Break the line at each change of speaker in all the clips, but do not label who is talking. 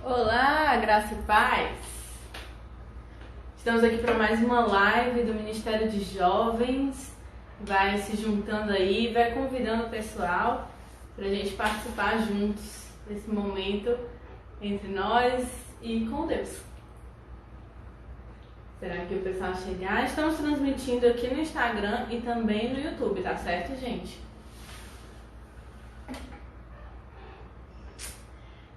Olá, graça e paz! Estamos aqui para mais uma live do Ministério de Jovens. Vai se juntando aí, vai convidando o pessoal para a gente participar juntos desse momento entre nós e com Deus. Será que o pessoal chegar? Estamos transmitindo aqui no Instagram e também no YouTube, tá certo, gente?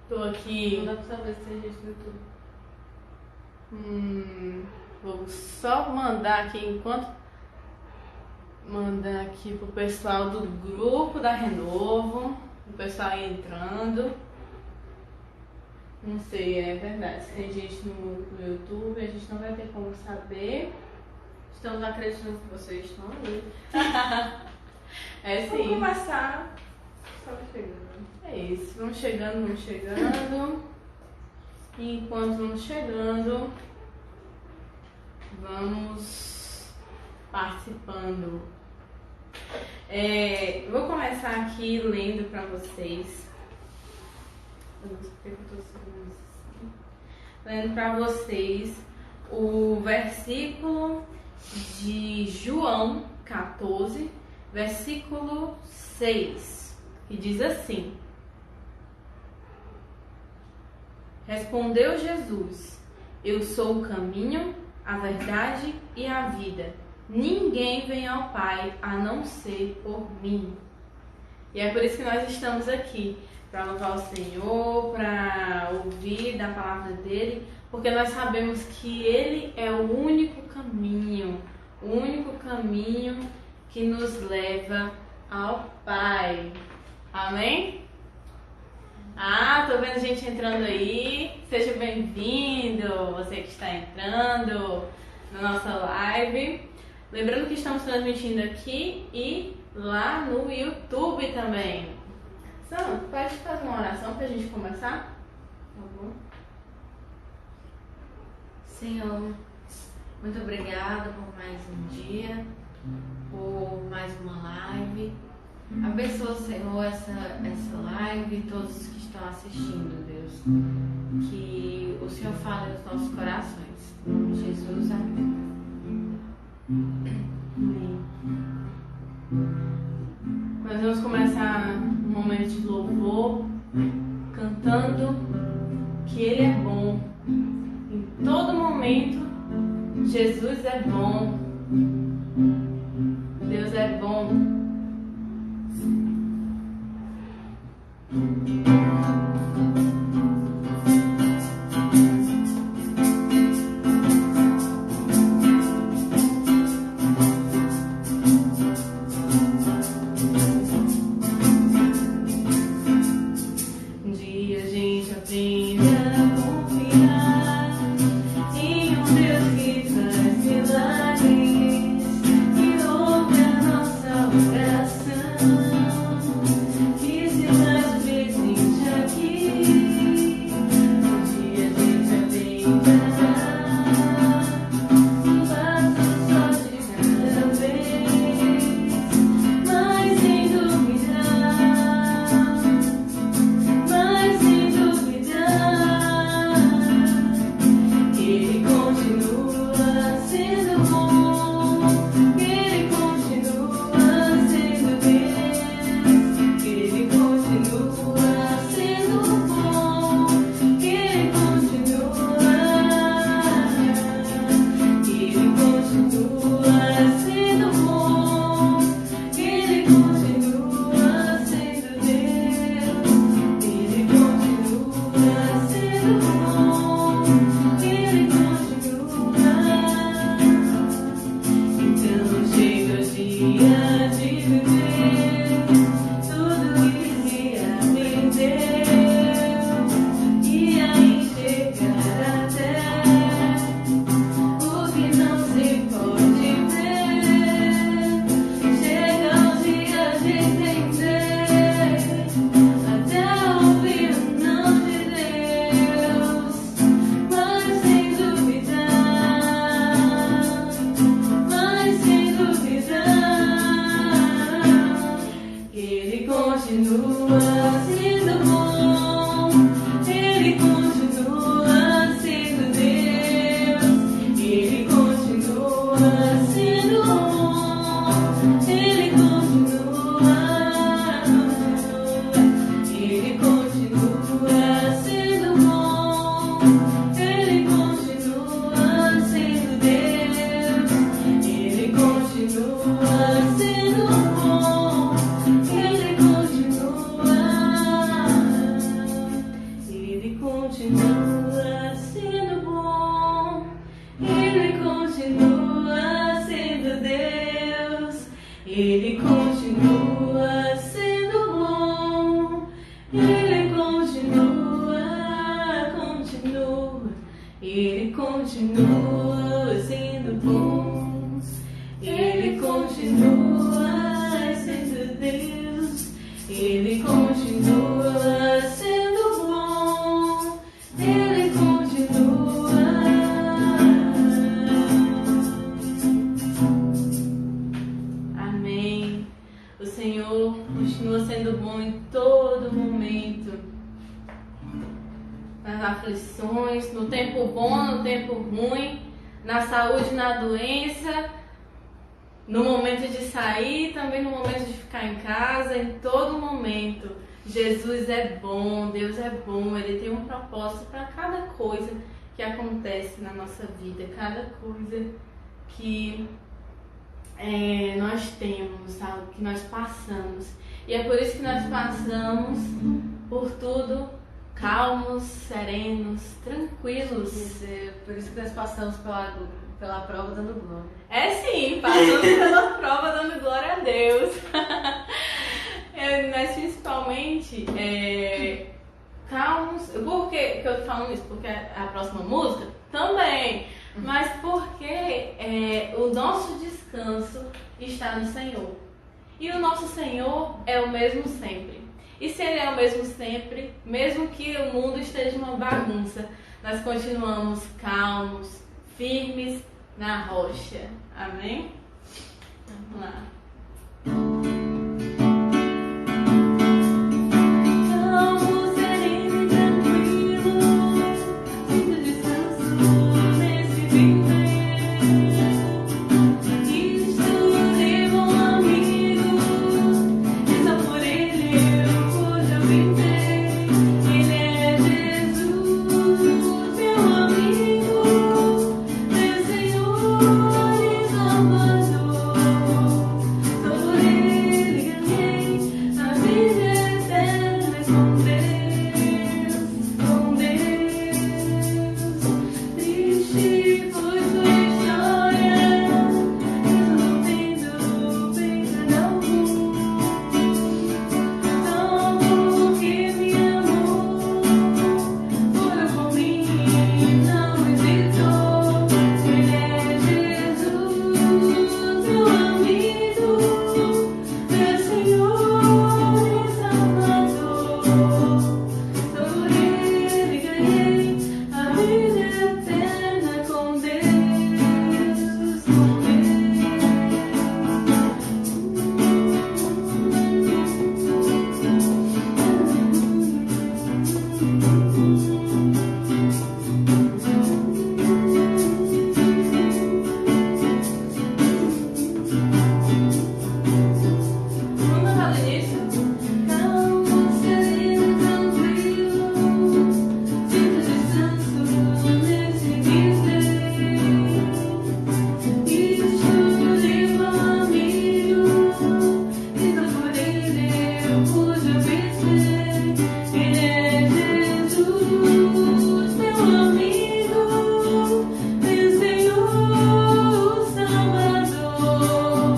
Tô aqui.
Não dá pra saber se tem gente no YouTube.
Vou só mandar aqui enquanto. Mandar aqui pro pessoal do grupo da Renovo. O pessoal aí entrando. Não sei, é verdade. Se tem gente no YouTube, a gente não vai ter como saber.
Estamos acreditando que vocês estão ali.
É sim.
Vamos começar. Estamos chegando.
É isso. Vamos chegando. E enquanto vamos chegando, vamos participando. Vou começar aqui lendo para vocês. Eu não sei porque eu tô segurando assim. Lendo para vocês o versículo de João 14, versículo 6, que diz assim: Respondeu Jesus: Eu sou o caminho, a verdade e a vida. Ninguém vem ao Pai a não ser por mim. E é por isso que nós estamos aqui, para louvar o Senhor, para ouvir da palavra dele, porque nós sabemos que ele é o único caminho que nos leva ao Pai. Amém? Tô vendo gente entrando aí. Seja bem-vindo, você que está entrando na nossa live. Lembrando que estamos transmitindo aqui e lá no YouTube também. Sam, pode fazer uma oração para a gente começar? Por favor.
Senhor, muito obrigada por mais um dia, por mais uma live. Abençoa, Senhor, essa live e todos os que estão assistindo, Deus. Que o Senhor fale aos nossos corações. Em nome de Jesus, amém.
Amém. Nós vamos começar um momento de louvor, cantando que Ele é bom. Em todo momento, Jesus é bom. Deus é bom.
Mas sem dúvida
continua sendo bom, Ele continua sendo Deus, Ele continua sendo bom, Ele continua, Ele continua sendo bom, Ele continua sendo Deus, Ele continua sendo bom, Ele continua. Amém. O Senhor continua sendo bom em todo momento. Nas aflições, no tempo bom, no tempo ruim, na saúde, na doença, no momento de sair, também no momento de ficar em casa, em todo momento. Jesus é bom, Deus é bom, Ele tem um propósito para cada coisa que acontece na nossa vida, cada coisa que nós temos, sabe? Que nós passamos. E é por isso que nós passamos por tudo calmos, serenos, tranquilos.
Por isso que nós passamos pela prova dando glória.
É sim, passamos pela prova dando glória a Deus. Mas principalmente calmos. Por que eu tô falando isso? Porque a próxima música também. Mas porque o nosso descanso está no Senhor. E o nosso Senhor é o mesmo sempre. E se Ele é o mesmo sempre, mesmo que o mundo esteja uma bagunça, nós continuamos calmos, firmes na rocha. Amém? Vamos lá. Calmo, sereno e tranquilo, sinto descanso nesse viver. Estou de bom amigo, e só por Ele eu pude viver. Ele é Jesus, meu amigo, meu Senhor e Salvador. Só por Ele ganhei a vida eterna com Deus, com Deus. Triste foi sua história, mesmo não tendo pecado algum. Só porque me amou, orou por mim e não hesitou. Ele é Jesus, meu amigo, meu Senhor e Salvador. Só por Ele ganhei a vida eterna com Deus, com Vamos falar disso? Calmo, sereno, tranquilo, sinto descanso nesse viver. Estou de bom amigo, e só por Ele eu pude vencer. Ele é Jesus, meu amigo, meu Senhor, Salvador.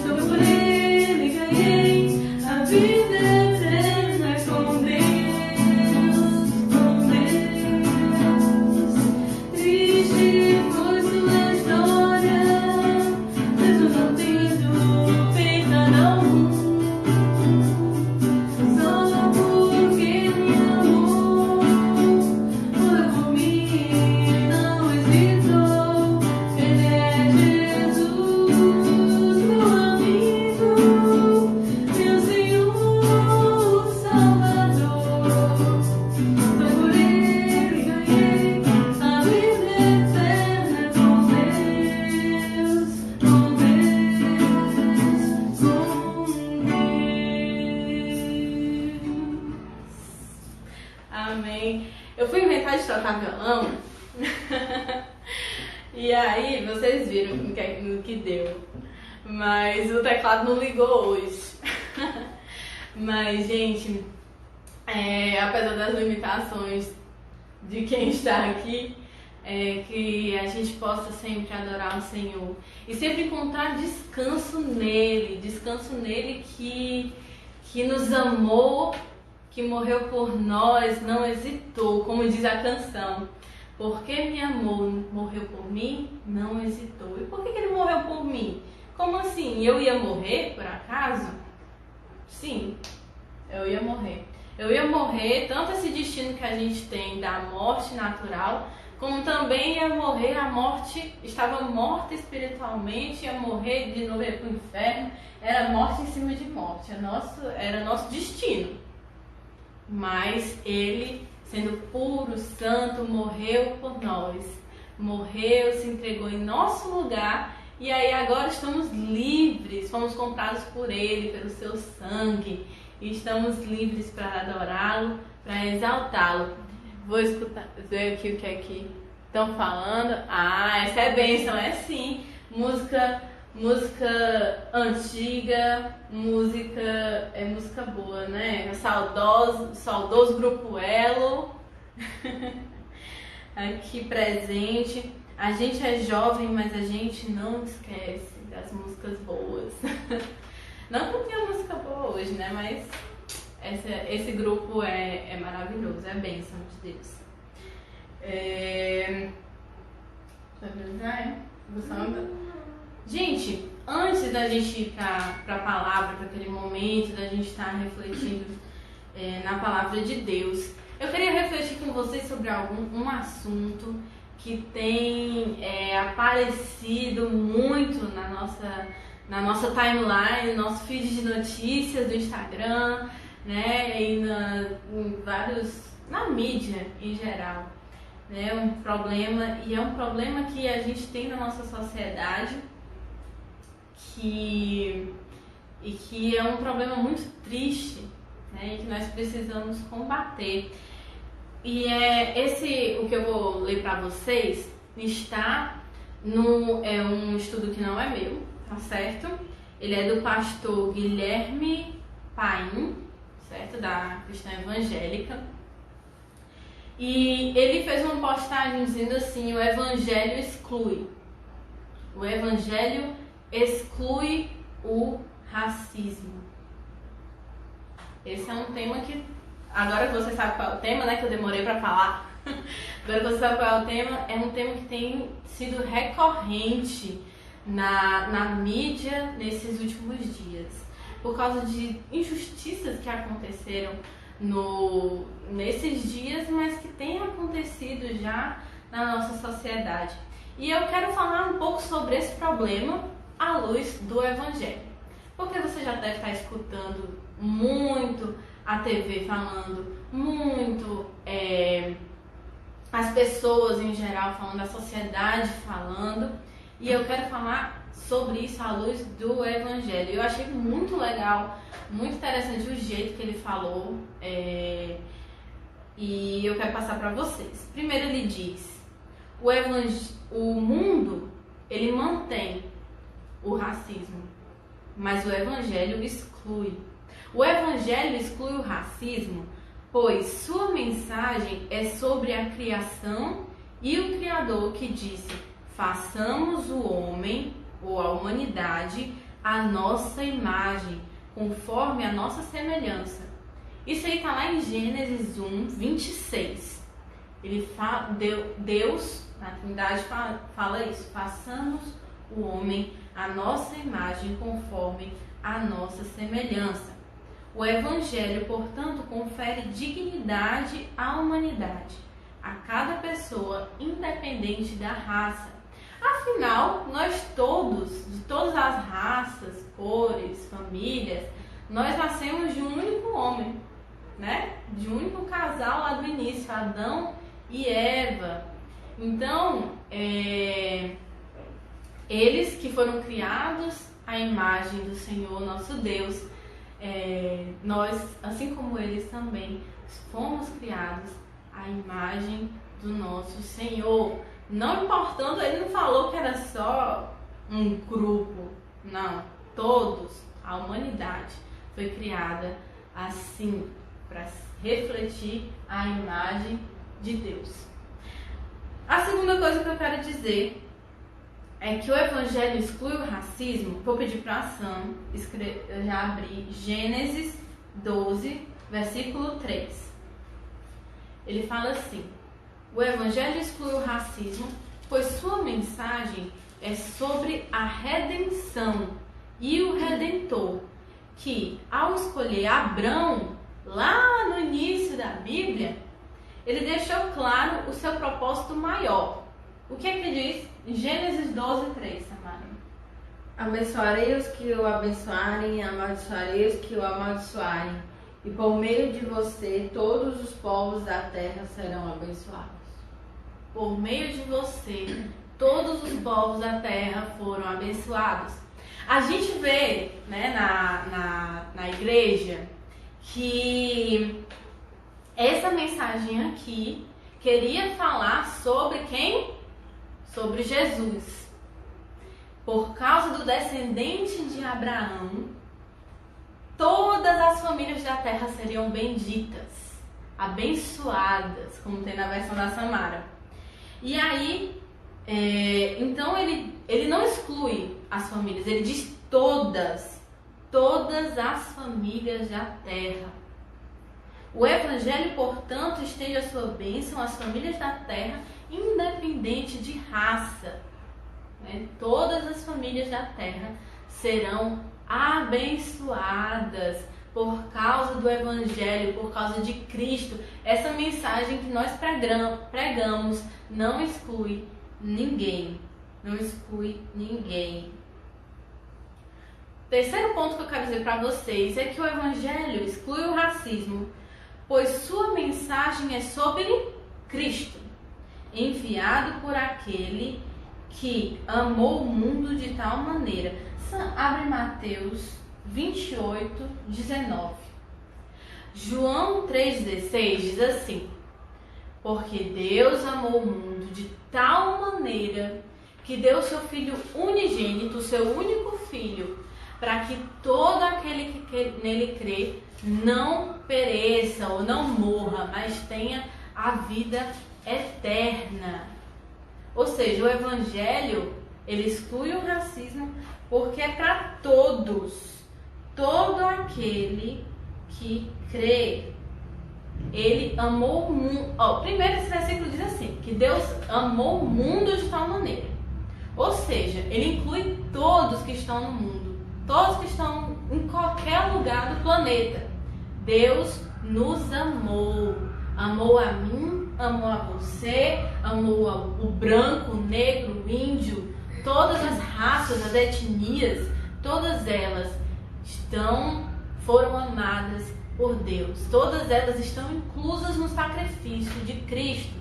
Só por Ele ganhei a vida eterna com Deus, com Deus. Triste foi sua história, mesmo não tendo pecado algum. Só porque me amou, orou por mim e não hesitou. Ele é Jesus, meu amigo, meu Senhor, Salvador. Só por Ele ganhei a vida eterna com Deus, com Deus, com Deus. Amém. Eu fui inventar de tocar violão. E aí, vocês viram no que deu. Mas o teclado não ligou hoje. Mas, gente, apesar das limitações de quem está aqui, que a gente possa sempre adorar o Senhor e sempre encontrar descanso nele que nos amou, que morreu por nós, não hesitou, como diz a canção. Porque me amou, morreu por mim, não hesitou. E por que ele morreu por mim? Como assim? Eu ia morrer, por acaso? Sim, eu ia morrer. Eu ia morrer, tanto esse destino que a gente tem da morte natural, como também ia morrer a morte, estava morta espiritualmente, ia morrer de novo, ia para o inferno. Era morte em cima de morte, era nosso destino. Mas ele, sendo puro, santo, morreu por nós. Morreu, se entregou em nosso lugar. E aí agora estamos livres, fomos comprados por ele, pelo seu sangue. E estamos livres para adorá-lo, para exaltá-lo. Vou ver aqui o que é que estão falando. Ah, essa é bênção, é sim. Música antiga, música boa, né? Saudoso Grupo Elo. Aqui presente. A gente é jovem, mas a gente não esquece das músicas boas. Não que tenha música boa hoje, né? Mas esse grupo é maravilhoso, é bênção de Deus. Gente, antes da gente ir para a palavra, para aquele momento da gente estar refletindo na palavra de Deus, eu queria refletir com vocês sobre um assunto que tem aparecido muito na nossa timeline, no nosso feed de notícias do Instagram, né, e na mídia em geral. É um problema, e é um problema que a gente tem na nossa sociedade, que é um problema muito triste, né, e que nós precisamos combater. E o que eu vou ler para vocês está um estudo que não é meu, tá certo? Ele é do pastor Guilherme Paim, certo? Da Cristã Evangélica. E ele fez uma postagem dizendo assim: o Evangelho exclui. O Evangelho exclui o racismo. Esse é um tema que, agora que você sabe qual é o tema, né, que eu demorei para falar, agora que você sabe qual é o tema, é um tema que tem sido recorrente na mídia nesses últimos dias, por causa de injustiças que aconteceram nesses dias, mas que têm acontecido já na nossa sociedade. E eu quero falar um pouco sobre esse problema à luz do Evangelho, porque você já deve estar escutando muito a TV falando, muito as pessoas em geral falando, a sociedade falando, e eu quero falar sobre isso à luz do Evangelho. Eu achei muito legal, muito interessante o jeito que ele falou, e eu quero passar para vocês. Primeiro ele diz: o mundo, ele mantém o racismo, mas o Evangelho exclui. O Evangelho exclui o racismo, pois sua mensagem é sobre a criação e o Criador que disse: façamos o homem ou a humanidade à nossa imagem, conforme a nossa semelhança. Isso aí está lá em Gênesis 1, 26. Ele fala, Deus, na Trindade, fala isso: façamos o homem à nossa imagem, conforme a nossa semelhança. O Evangelho, portanto, confere dignidade à humanidade, a cada pessoa, independente da raça. Afinal, nós todos, de todas as raças, cores, famílias, nós nascemos de um único homem, né? De um único casal lá do início, Adão e Eva. Então, eles que foram criados à imagem do Senhor nosso Deus, nós, assim como eles também, fomos criados à imagem do nosso Senhor. Não importando, ele não falou que era só um grupo, não. Todos, a humanidade foi criada assim, para refletir a imagem de Deus. A segunda coisa que eu quero dizer é que o Evangelho exclui o racismo. Vou pedir para a Sam, eu já abri Gênesis 12, versículo 3. Ele fala assim: o Evangelho exclui o racismo, pois sua mensagem é sobre a redenção e o Redentor, que, ao escolher Abrão, lá no início da Bíblia, ele deixou claro o seu propósito maior. O que é que diz em Gênesis 12, 3, Samara?
Abençoarei os que o abençoarem, e amaldiçoarei os que o amaldiçoarem, e por meio de você todos os povos da terra serão abençoados.
Por meio de você, todos os povos da terra foram abençoados. A gente vê, né, na igreja que essa mensagem aqui queria falar sobre quem? Sobre Jesus. Por causa do descendente de Abraão, todas as famílias da terra seriam benditas, abençoadas, como tem na versão da Samara. E aí, então ele não exclui as famílias, ele diz todas as famílias da terra. O Evangelho, portanto, estende a sua bênção às famílias da terra, independente de raça. Né? Todas as famílias da terra serão abençoadas por causa do Evangelho, por causa de Cristo. Essa mensagem que nós pregamos não exclui ninguém. Não exclui ninguém. Terceiro ponto que eu quero dizer para vocês é que o Evangelho exclui o racismo, pois sua mensagem é sobre Cristo, enviado por aquele que amou o mundo de tal maneira. Abre Mateus 28, 19. João 3,16 diz assim: porque Deus amou o mundo de tal maneira que deu seu Filho unigênito, seu único Filho, para que todo aquele que nele crê não pereça ou não morra, mas tenha a vida eterna. Ou seja, o Evangelho, ele exclui o racismo porque é para todos, todo aquele que crê. Ele amou o mundo. Primeiro esse versículo diz assim, que Deus amou o mundo de tal maneira. Ou seja, ele inclui todos que estão no mundo, todos que estão em qualquer lugar do planeta. Deus nos amou. Amou a mim, amou a você, amou o branco, o negro, o índio, todas as raças, as etnias, todas elas foram amadas por Deus. Todas elas estão inclusas no sacrifício de Cristo,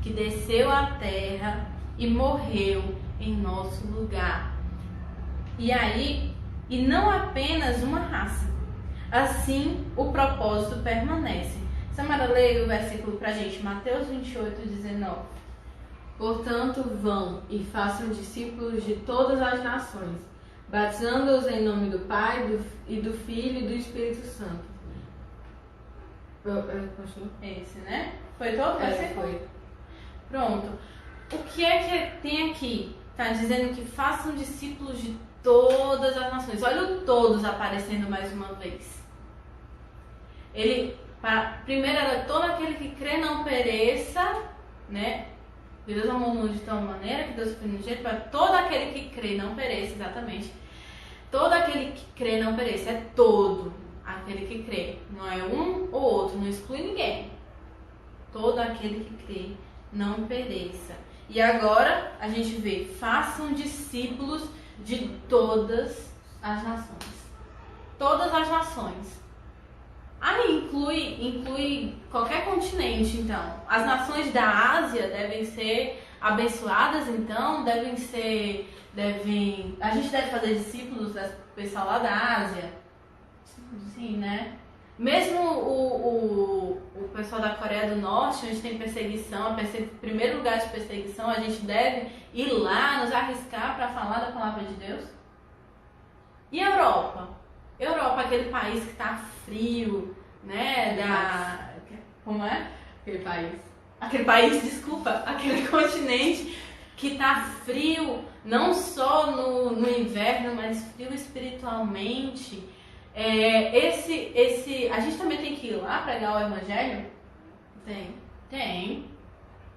que desceu à terra e morreu em nosso lugar. E não apenas uma raça. Assim, o propósito permanece. Samara, leia o versículo pra gente, Mateus 28, 19.
Portanto, vão e façam discípulos de todas as nações, batizando-os em nome do Pai, e do Filho e do Espírito Santo.
Esse, né? Foi todo o versículo?
Foi.
Pronto. O que é que tem aqui? Tá dizendo que façam discípulos de todas as nações. Olha o todos aparecendo mais uma vez. Primeiro era todo aquele que crê não pereça, né? Deus amou o mundo de tal maneira que Deus foi no jeito para todo aquele que crê não pereça, exatamente. Todo aquele que crê não pereça, é todo aquele que crê. Não é um ou outro, não exclui ninguém. Todo aquele que crê não pereça. E agora a gente vê, façam discípulos de todas as nações. Todas as nações. Aí inclui qualquer continente, então. As nações da Ásia devem ser abençoadas, então, a gente deve fazer discípulos do pessoal lá da Ásia. Sim, né? Mesmo o pessoal da Coreia do Norte, onde tem perseguição, primeiro lugar de perseguição, a gente deve ir lá, nos arriscar para falar da palavra de Deus. E a Europa? Europa, aquele país que está frio, né? Como é?
Aquele país.
aquele país, desculpa, aquele continente que tá frio, não só no inverno, mas frio espiritualmente. A gente também tem que ir lá pregar o evangelho? Tem.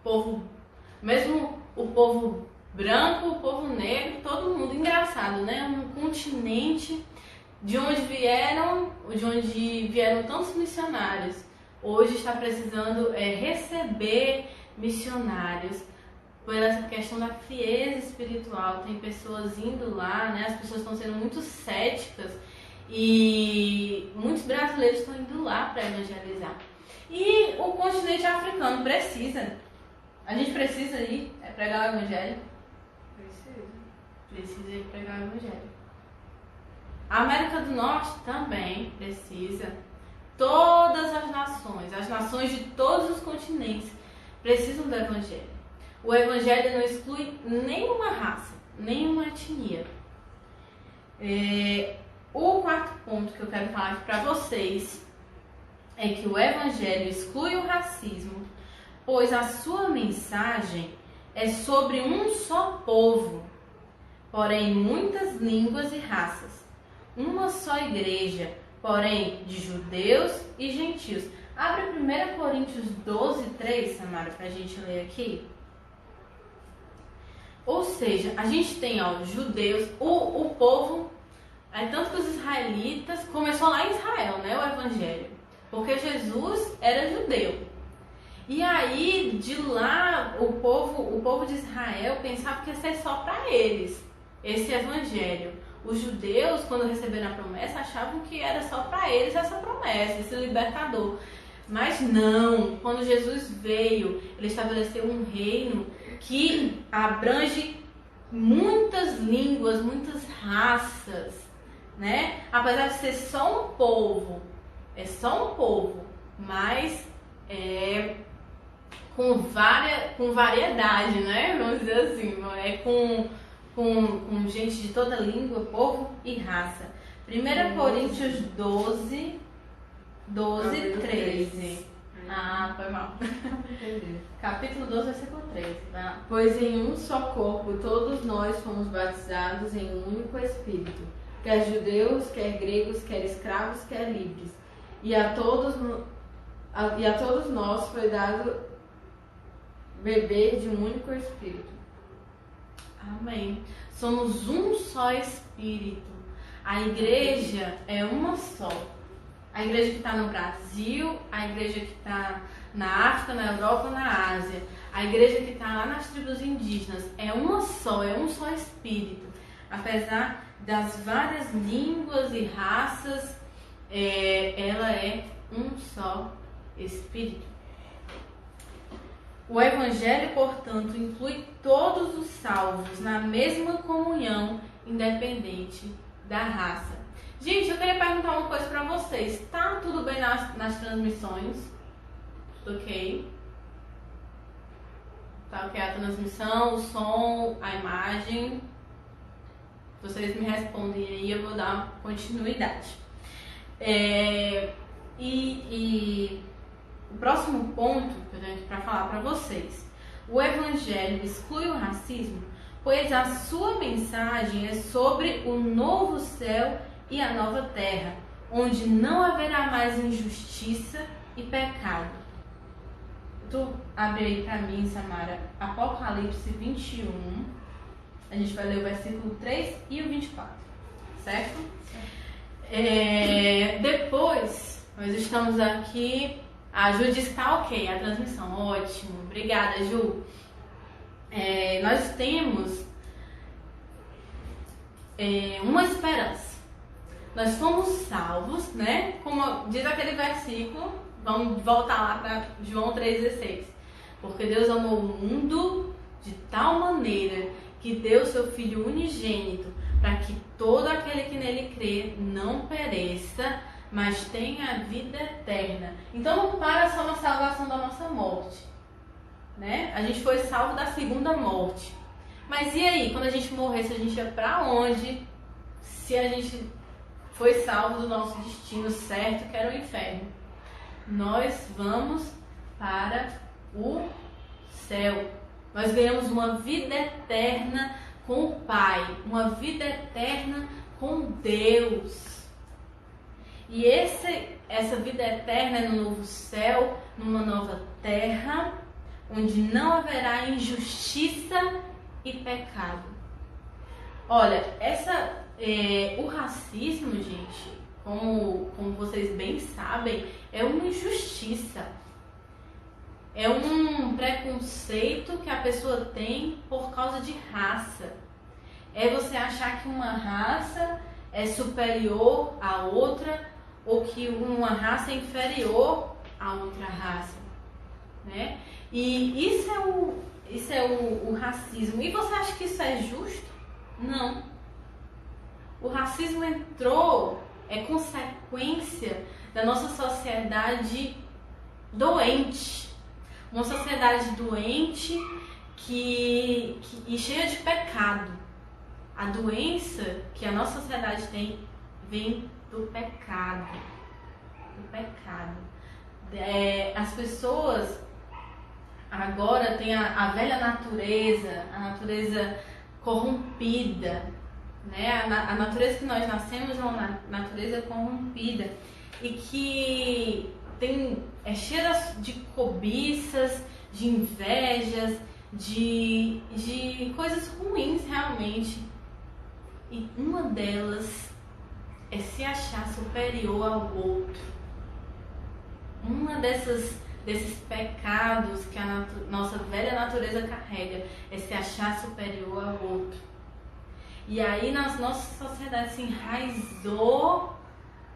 Povo, mesmo o povo branco, o povo negro, todo mundo. Engraçado, né? Um continente de onde vieram tantos missionários. Hoje está precisando receber missionários por essa questão da frieza espiritual. Tem pessoas indo lá, né? As pessoas estão sendo muito céticas e muitos brasileiros estão indo lá para evangelizar. E o continente africano precisa. A gente precisa ir pregar o evangelho? Precisa ir pregar o evangelho. A América do Norte também precisa. Todas as nações de todos os continentes precisam do evangelho. O evangelho não exclui nenhuma raça, nenhuma etnia. O quarto ponto que eu quero falar aqui para vocês é que o evangelho exclui o racismo, pois a sua mensagem é sobre um só povo, porém muitas línguas e raças. Uma só igreja, porém de judeus e gentios. Abre 1 Coríntios 12:3, Samara, para a gente ler aqui. Ou seja, a gente tem judeus, o povo, tanto que os israelitas, começou lá em Israel, né, o evangelho, porque Jesus era judeu. E aí, de lá, o povo de Israel pensava que ia ser só para eles, esse evangelho. Os judeus, quando receberam a promessa, achavam que era só para eles essa promessa, esse libertador. Mas não, quando Jesus veio, ele estabeleceu um reino que abrange muitas línguas, muitas raças, né? Apesar de ser só um povo, mas com variedade, né? Vamos dizer assim, com gente de toda língua, povo e raça. 1 Coríntios 12:13. Ah, foi mal. Capítulo 12, versículo 13.
Pois em um só corpo todos nós fomos batizados em um único Espírito, quer judeus, quer gregos, quer escravos, quer livres. E a todos nós foi dado beber de um único Espírito.
Amém. Somos um só Espírito. A igreja é uma só. A igreja que está no Brasil, a igreja que está na África, na Europa, na Ásia, a igreja que está lá nas tribos indígenas, é uma só, é um só Espírito. Apesar das várias línguas e raças, ela é um só Espírito. O Evangelho, portanto, inclui todos os salvos na mesma comunhão, independente da raça. Gente, eu queria perguntar uma coisa para vocês. Tá tudo bem nas transmissões? Tudo ok? Tá ok a transmissão, o som, a imagem? Vocês me respondem aí, eu vou dar continuidade. O próximo ponto que eu tenho aqui para falar para vocês. O Evangelho exclui o racismo, pois a sua mensagem é sobre o novo céu e a nova terra, onde não haverá mais injustiça e pecado. Tu abre aí para mim, Samara, Apocalipse 21. A gente vai ler o versículo 3 e o 24, certo? Depois, nós estamos aqui. A Ju disse que tá ok a transmissão. Ótimo. Obrigada, Ju. Nós temos uma esperança. Nós fomos salvos, né? Como diz aquele versículo, vamos voltar lá para João 3,16. Porque Deus amou o mundo de tal maneira que deu seu Filho unigênito, para que todo aquele que nele crê não pereça, mas tenha a vida eterna. Então não para só na salvação da nossa morte, né? A gente foi salvo da segunda morte. Mas e aí, quando a gente morresse, a gente ia para onde? Se a gente foi salvo do nosso destino certo, que era o inferno. Nós vamos para o céu. Nós ganhamos uma vida eterna com o Pai, uma vida eterna com Deus. E essa vida eterna é no novo céu, numa nova terra, onde não haverá injustiça e pecado. Olha, o racismo, gente, como vocês bem sabem, é uma injustiça. É um preconceito que a pessoa tem por causa de raça. É você achar que uma raça é superior à outra ou que uma raça é inferior a outra raça, né? E isso é o racismo. E você acha que isso é justo? Não. O racismo é consequência da nossa sociedade doente. Uma sociedade doente e cheia de pecado. A doença que a nossa sociedade tem vem do pecado. Do pecado. As pessoas agora têm a velha natureza, a natureza corrompida, né? A natureza que nós nascemos é uma natureza corrompida e que é cheia de cobiças, de invejas, de coisas ruins realmente. E uma delas é se achar superior ao outro. Uma desses pecados que a nossa velha natureza carrega é se achar superior ao outro. E aí na nossa sociedade se enraizou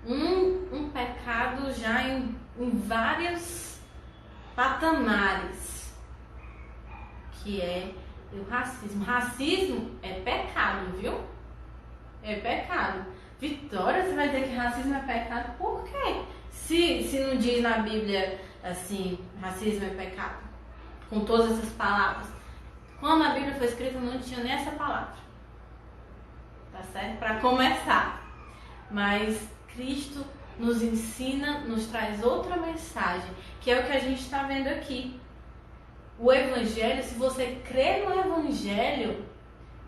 um pecado já em vários patamares, que é o racismo. Racismo é pecado, viu? É pecado. Vitória, você vai dizer que racismo é pecado? Por quê? Se não diz na Bíblia assim, racismo é pecado, com todas essas palavras. Quando a Bíblia foi escrita não tinha nem essa palavra. Tá certo? Para começar. Mas Cristo nos ensina, nos traz outra mensagem, que é o que a gente está vendo aqui. O Evangelho, se você crê no Evangelho,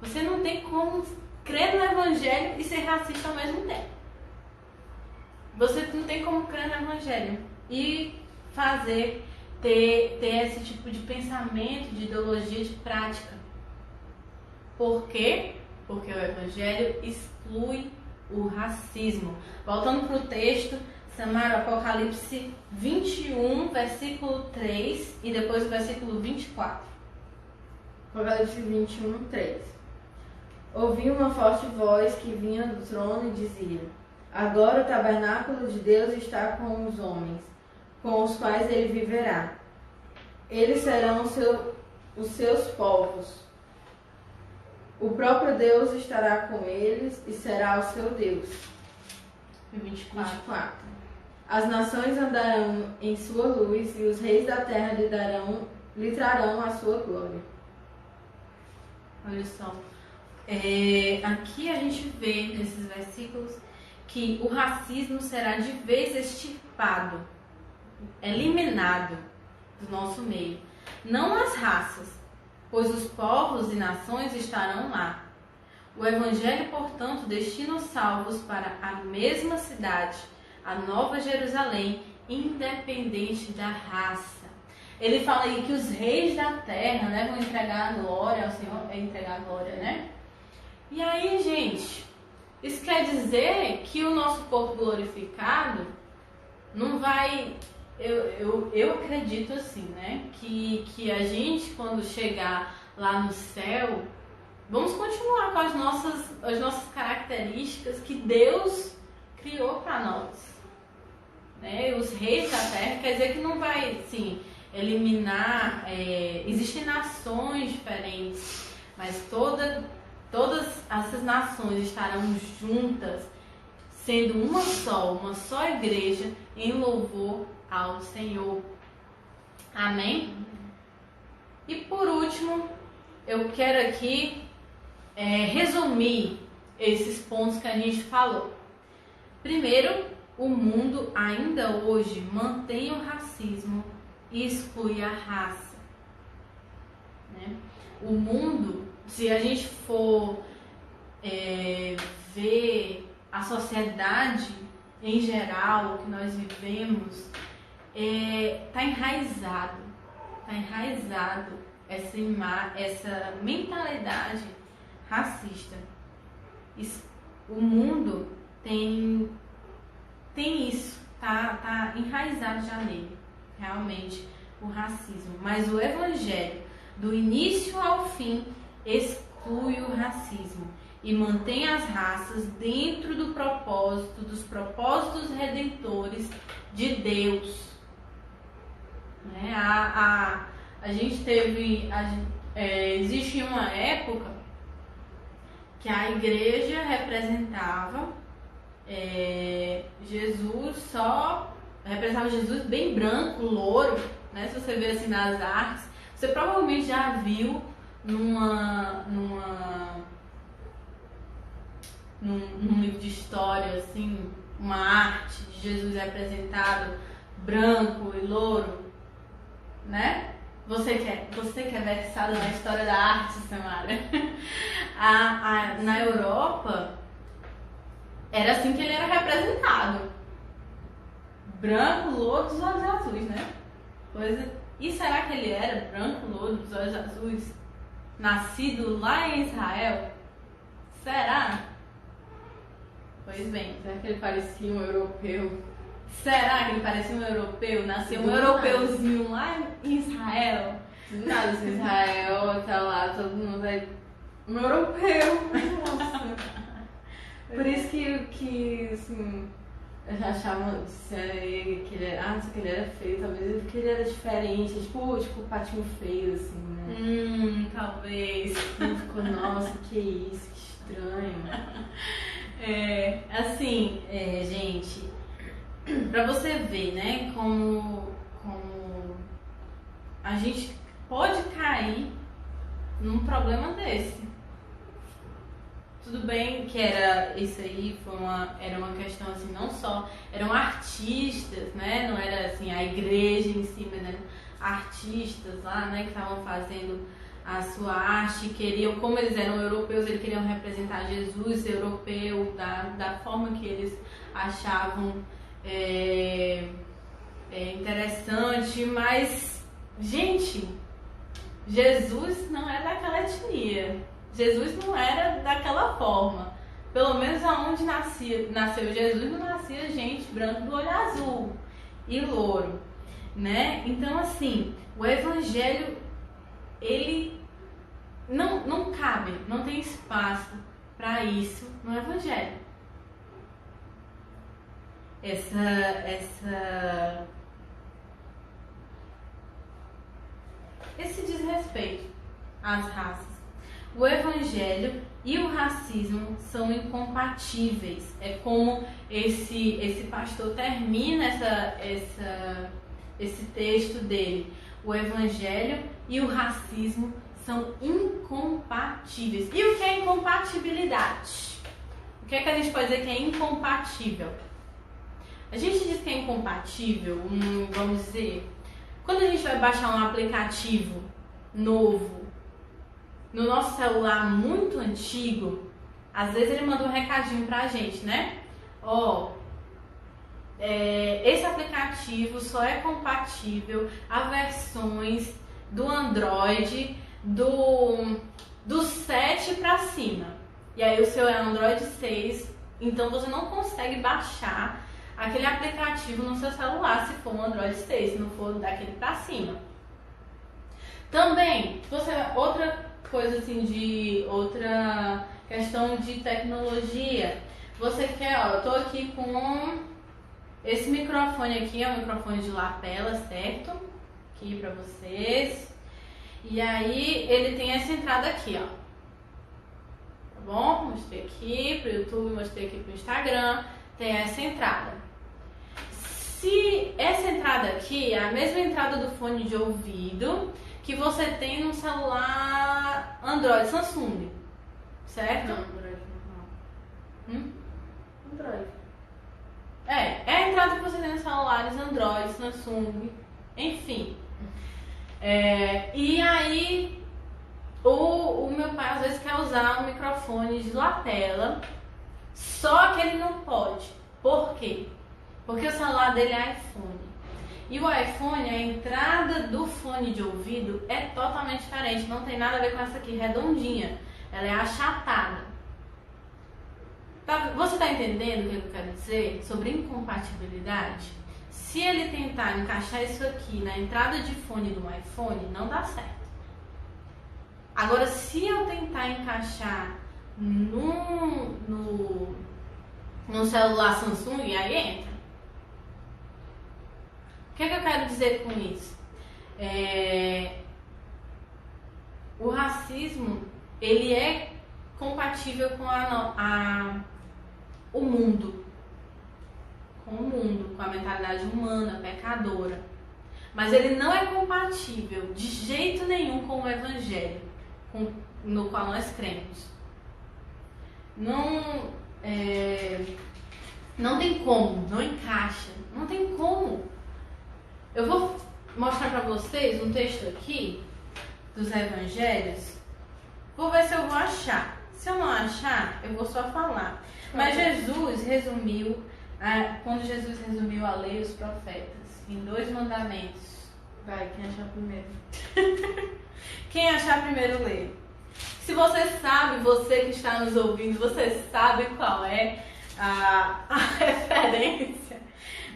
você não tem como crer no Evangelho e ser racista ao mesmo tempo. Você não tem como crer no Evangelho e ter esse tipo de pensamento, de ideologia, de prática. Por quê? Porque o Evangelho exclui o racismo. Voltando para o texto, Samara, Apocalipse 21, versículo 3 e depois o versículo 24.
Apocalipse 21, 3. Ouvi uma forte voz que vinha do trono e dizia: agora o tabernáculo de Deus está com os homens, com os quais ele viverá. Eles serão os seus povos. O próprio Deus estará com eles e será o seu Deus. 24. As nações andarão em sua luz e os reis da terra lhe trarão a sua glória.
Olha só. Aqui a gente vê nesses versículos que o racismo será de vez extirpado, eliminado do nosso meio. Não as raças, pois os povos e nações estarão lá. O Evangelho, portanto, destina os salvos para a mesma cidade, a Nova Jerusalém, independente da raça. Ele fala aí que os reis da terra, né, vão entregar a glória ao Senhor, entregar a glória, né? E aí, gente, isso quer dizer que o nosso corpo glorificado não vai... Eu acredito assim, né? Que a gente, quando chegar lá no céu, vamos continuar com as nossas características que Deus criou para nós. Né? Os reis da terra, quer dizer que não vai, sim, eliminar... existem nações diferentes, mas todas essas nações estarão juntas, sendo uma só igreja, em louvor ao Senhor. Amém? E por último, eu quero aqui resumir esses pontos que a gente falou. Primeiro, o mundo ainda hoje mantém o racismo exclui a raça, né? O mundo, se a gente for ver a sociedade em geral que nós vivemos, está enraizado essa mentalidade racista. O mundo tem isso, tá enraizado já nele, realmente, o racismo. Mas o evangelho, do início ao fim, exclui o racismo e mantém as raças dentro dos propósitos redentores de Deus. Né? A gente teve, existe uma época que a igreja representava Jesus bem branco, louro, né? Se você vê assim nas artes, você provavelmente já viu num livro de história, assim, uma arte de Jesus representado branco e louro, né? Você que é versada na história da arte, Samara. Na Europa, era assim que ele era representado. Branco, louro, dos olhos azuis, né? E será que ele era branco, louro, dos olhos azuis? Nascido lá em Israel? Será? Pois bem.
Será que ele parecia um europeu?
Será que ele parecia um europeu? Nasceu um europeuzinho lá em Israel?
Nada, se Israel tá lá, todo mundo vai. Um europeu! Nossa! Por isso que assim, eu já achava que ele era. Não sei que ele era feio, talvez porque ele era diferente, tipo patinho feio, assim, né?
Talvez.
Ficou, nossa, que isso, que estranho.
Gente, pra você ver, né, como a gente pode cair num problema desse. Tudo bem que era isso aí, era uma questão assim, não só eram artistas, né, não era assim a igreja em si, mas eram artistas lá, né, que estavam fazendo a sua arte, queriam, como eles eram europeus, eles queriam representar Jesus europeu da forma que eles achavam interessante, mas, gente, Jesus não é daquela etnia, Jesus não era daquela forma, pelo menos aonde nasceu Jesus, não nascia gente branca do olho azul e louro, né? Então, assim, o evangelho, ele não cabe, não tem espaço para isso no evangelho. Esse desrespeito às raças. O evangelho e o racismo são incompatíveis. É como esse pastor termina esse texto dele. O evangelho e o racismo são incompatíveis. E o que é incompatibilidade? O que é que a gente pode dizer que é incompatível? A gente diz que é incompatível, vamos dizer, quando a gente vai baixar um aplicativo novo no nosso celular muito antigo, às vezes ele manda um recadinho pra gente, né? Esse aplicativo só é compatível a versões do Android do 7 pra cima. E aí o seu é Android 6, então você não consegue baixar aquele aplicativo no seu celular se for um Android 6, se não for daquele pra cima. Também, outra coisa assim, outra questão de tecnologia. Você quer, eu tô aqui com esse microfone aqui, é um microfone de lapela, certo? Aqui pra vocês. E aí, ele tem essa entrada aqui, ó. Tá bom? Mostrei aqui pro YouTube, mostrei aqui pro Instagram. Tem essa entrada. Se essa entrada aqui é a mesma entrada do fone de ouvido que você tem no celular Android, Samsung, certo?
Não, Android não. Android.
É a entrada que você tem nos celulares Android, Samsung, Enfim. E aí, o meu pai às vezes quer usar um microfone de lapela, só que ele não pode. Por quê? Porque o celular dele é iPhone. E o iPhone, a entrada do fone de ouvido é totalmente diferente. Não tem nada a ver com essa aqui, redondinha. Ela é achatada. Você está entendendo o que eu quero dizer sobre incompatibilidade? Se ele tentar encaixar isso aqui na entrada de fone do iPhone, não dá certo. Agora, se eu tentar encaixar num celular Samsung, aí entra. O que eu quero dizer com isso? O racismo, ele é compatível com o mundo. Com o mundo, com a mentalidade humana, pecadora. Mas ele não é compatível de jeito nenhum com o Evangelho, no qual nós cremos. Não tem como, não encaixa, não tem como. Eu vou mostrar para vocês um texto aqui dos Evangelhos. Vou ver se eu vou achar. Se eu não achar, eu vou só falar. Mas Jesus resumiu, quando Jesus resumiu a lei e os profetas, em 2 mandamentos.
Vai, quem achar primeiro?
Quem achar primeiro lê. Se você sabe, você que está nos ouvindo, você sabe qual é a referência,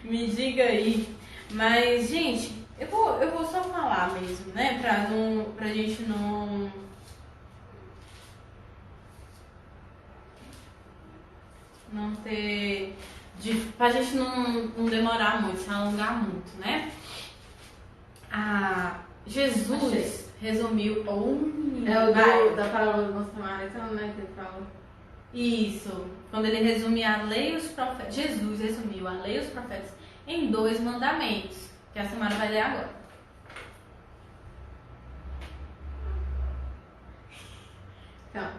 me diga aí. Mas, gente, eu vou só falar mesmo, né? Pra gente não ter... pra gente não demorar muito, se alongar muito, né? Jesus resumiu
da parábola do bom samaritano, né? Que ele fala.
Isso, quando ele resume a lei e os profetas. Jesus resumiu a lei e os profetas em 2 mandamentos, que a Samara vai ler agora.
Então,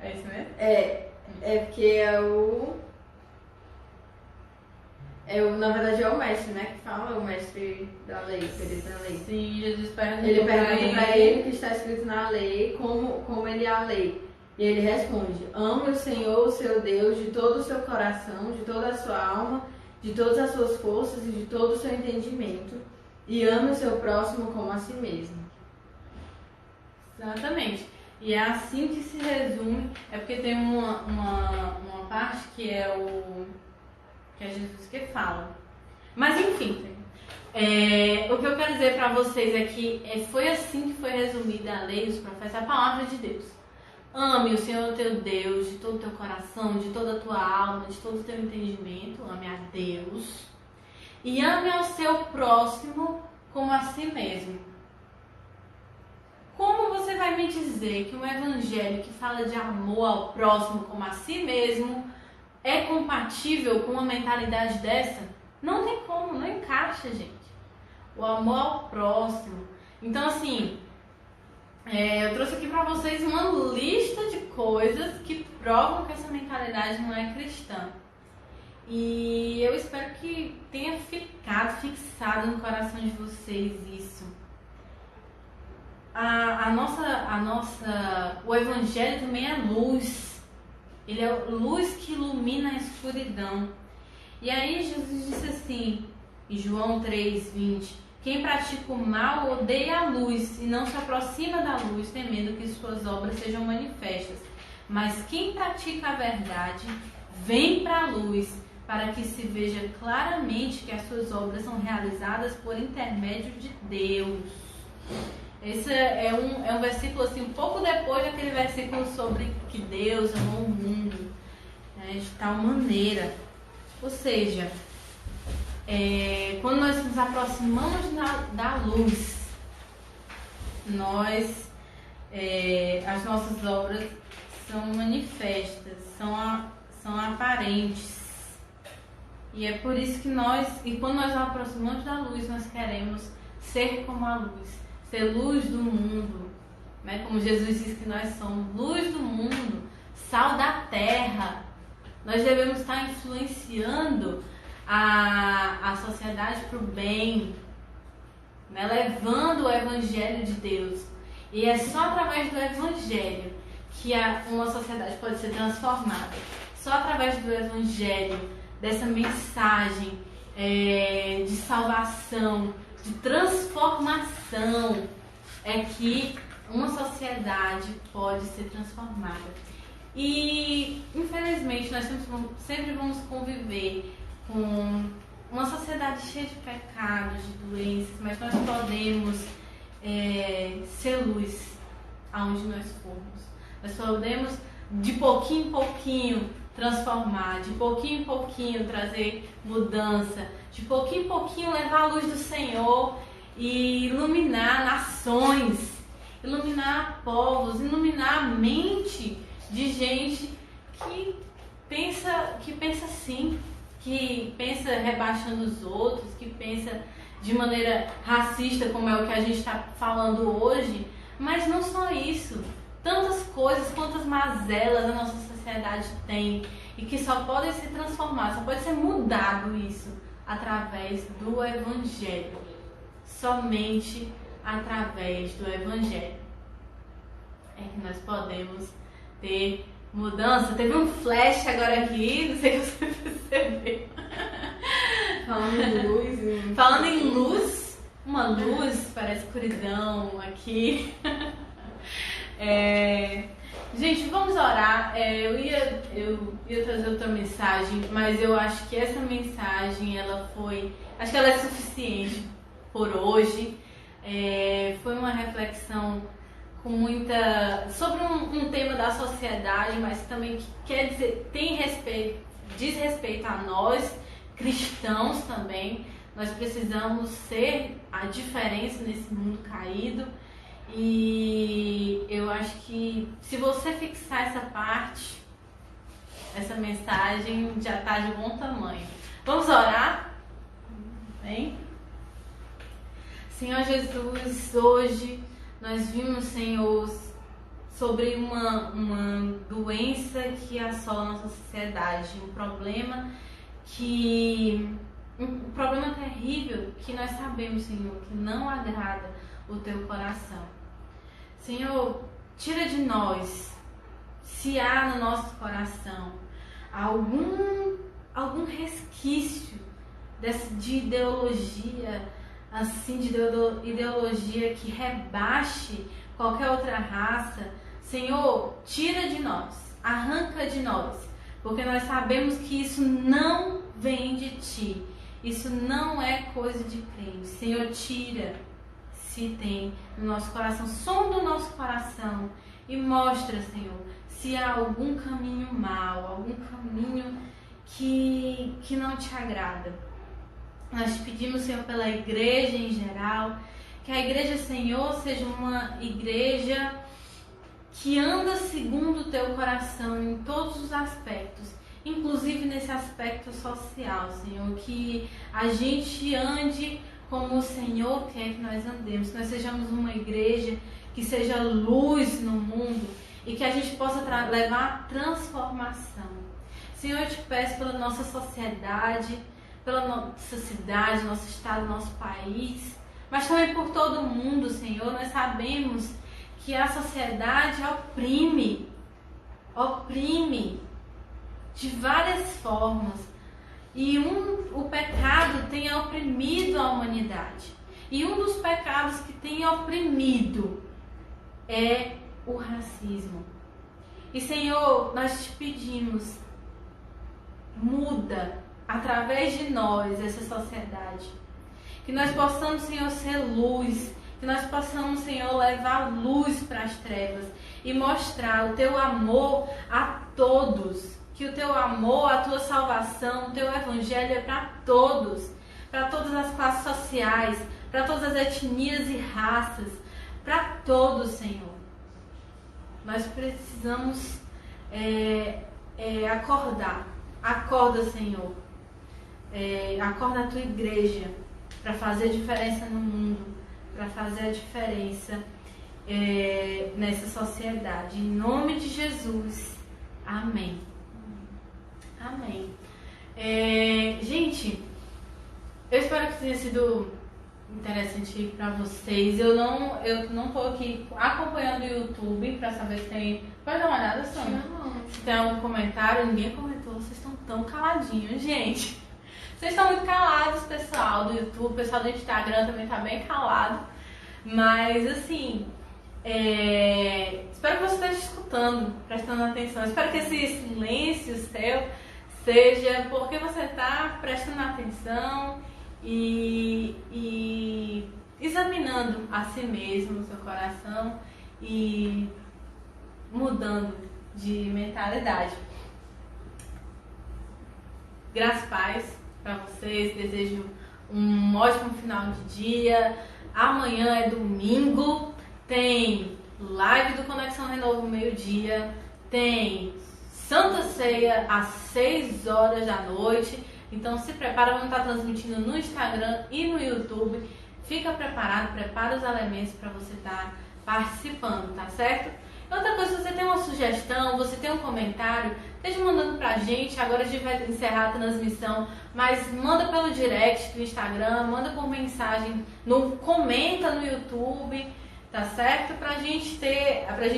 É isso mesmo?
É porque na verdade é o mestre, né, que fala, o mestre da lei, perito da lei.
Sim, Jesus pergunta
pra ele o que está escrito na lei, como ele é a lei. E ele responde: ame o Senhor, o seu Deus, de todo o seu coração, de toda a sua alma, de todas as suas forças e de todo o seu entendimento, e ame o seu próximo como a si mesmo.
Exatamente. E é assim que se resume, é porque tem uma parte que é Jesus que fala. Mas enfim, o que eu quero dizer para vocês é que foi assim que foi resumida a lei e os profetas, a palavra de Deus. Ame o Senhor teu Deus de todo o teu coração, de toda a tua alma, de todo o teu entendimento. Ame a Deus. E ame ao seu próximo como a si mesmo. Como você vai me dizer que um evangelho que fala de amor ao próximo como a si mesmo é compatível com uma mentalidade dessa? Não tem como, não encaixa, gente. O amor ao próximo. Então, assim, eu trouxe aqui pra vocês uma lista de coisas que provam que essa mentalidade não é cristã. E eu espero que tenha ficado fixado no coração de vocês isso. O evangelho também é luz. Ele é luz que ilumina a escuridão. E aí Jesus disse assim, em João 3:20, quem pratica o mal odeia a luz e não se aproxima da luz, temendo que suas obras sejam manifestas. Mas quem pratica a verdade vem para a luz, para que se veja claramente que as suas obras são realizadas por intermédio de Deus. Esse é um versículo assim, um pouco depois daquele versículo sobre que Deus amou o mundo, né, de tal maneira. Ou seja, quando nós nos aproximamos da luz, as nossas obras são manifestas, são aparentes. E é por isso que quando nós nos aproximamos da luz, nós queremos ser como a luz. Ser luz do mundo, né? Como Jesus diz que nós somos luz do mundo, sal da terra. Nós devemos estar influenciando a sociedade para o bem. né? Levando o Evangelho de Deus. E é só através do Evangelho que uma sociedade pode ser transformada. Só através do Evangelho, dessa mensagem de salvação, de transformação, é que uma sociedade pode ser transformada. E, infelizmente, nós sempre vamos conviver com uma sociedade cheia de pecados, de doenças, mas nós podemos ser luz aonde nós formos. Nós podemos, de pouquinho em pouquinho, transformar, de pouquinho em pouquinho trazer mudança, de pouquinho em pouquinho levar a luz do Senhor e iluminar nações, iluminar povos, iluminar a mente de gente que pensa assim, que pensa rebaixando os outros, que pensa de maneira racista, como é o que a gente está falando hoje. Mas não só isso, tantas coisas, quantas mazelas a nossa sociedade tem e que só podem ser transformadas, só pode ser mudado isso através do Evangelho, somente através do Evangelho é que nós podemos ter mudança. Teve um flash agora aqui, não sei se você percebeu.
Falando em luz.
Falando em luz, uma luz para a escuridão aqui. Gente, vamos orar. Eu ia trazer outra mensagem, mas eu acho que essa mensagem, acho que ela é suficiente por hoje. Foi uma reflexão com sobre um tema da sociedade, mas também quer dizer, diz respeito a nós, cristãos também. Nós precisamos ser a diferença nesse mundo caído. E eu acho que se você fixar essa parte, essa mensagem já está de bom tamanho. Vamos orar? Bem? Senhor Jesus, hoje nós vimos, Senhor, sobre uma doença que assola a nossa sociedade, um problema terrível que nós sabemos, Senhor, que não agrada o Teu coração. Senhor, tira de nós, se há no nosso coração algum resquício de ideologia, assim, de ideologia que rebaixe qualquer outra raça. Senhor, tira de nós, arranca de nós, porque nós sabemos que isso não vem de Ti, isso não é coisa de crente. Senhor, tira, se tem no nosso coração, sonda o nosso coração e mostra, Senhor, se há algum caminho mau, algum caminho que não te agrada. Nós te pedimos, Senhor, pela igreja em geral, que a igreja, Senhor, seja uma igreja que anda segundo o Teu coração em todos os aspectos, inclusive nesse aspecto social, Senhor, que a gente ande como o Senhor quer que nós andemos, que nós sejamos uma igreja que seja luz no mundo e que a gente possa levar transformação. Senhor, eu te peço pela nossa sociedade, pela nossa cidade, nosso estado, nosso país, mas também por todo o mundo, Senhor. Nós sabemos que a sociedade oprime de várias formas. E o pecado tem oprimido a humanidade. E um dos pecados que tem oprimido é o racismo. E, Senhor, nós te pedimos, muda através de nós essa sociedade. Que nós possamos, Senhor, ser luz. Que nós possamos, Senhor, levar luz para as trevas e mostrar o Teu amor a todos. Que o Teu amor, a Tua salvação, o Teu Evangelho é para todas as classes sociais, para todas as etnias e raças, para todos, Senhor. Nós precisamos acordar. Acorda, Senhor. Acorda a Tua igreja para fazer a diferença no mundo, para fazer a diferença nessa sociedade. Em nome de Jesus. Amém. Amém. Gente, eu espero que tenha sido interessante para vocês. Eu não tô aqui acompanhando o YouTube para saber se tem. Pode dar uma olhada, Sônia? Se tem algum comentário, ninguém comentou. Vocês estão tão caladinhos, gente. Vocês estão muito calados, pessoal do YouTube, o pessoal do Instagram também tá bem calado. Mas assim, espero que você esteja escutando, prestando atenção. Espero que esse silêncio seu seja porque você está prestando atenção e examinando a si mesmo, o seu coração e mudando de mentalidade. Graças e paz para vocês, desejo um ótimo final de dia. Amanhã é domingo, tem live do Conexão Renovo meio-dia, tem Santa Ceia às 6 horas da noite. Então se prepara, vamos estar transmitindo no Instagram e no YouTube. Fica preparado, prepara os elementos para você estar participando, tá certo? Outra coisa, se você tem uma sugestão, você tem um comentário, esteja mandando pra gente. Agora a gente vai encerrar a transmissão, mas manda pelo direct do Instagram, manda por mensagem, comenta no YouTube, tá certo? Pra gente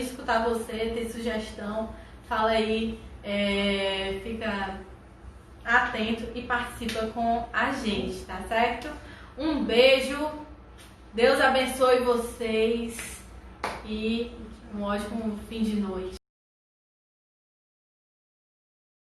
escutar você, ter sugestão, fala aí, fica atento e participa com a gente, tá certo? Um beijo, Deus abençoe vocês e um ótimo fim de noite.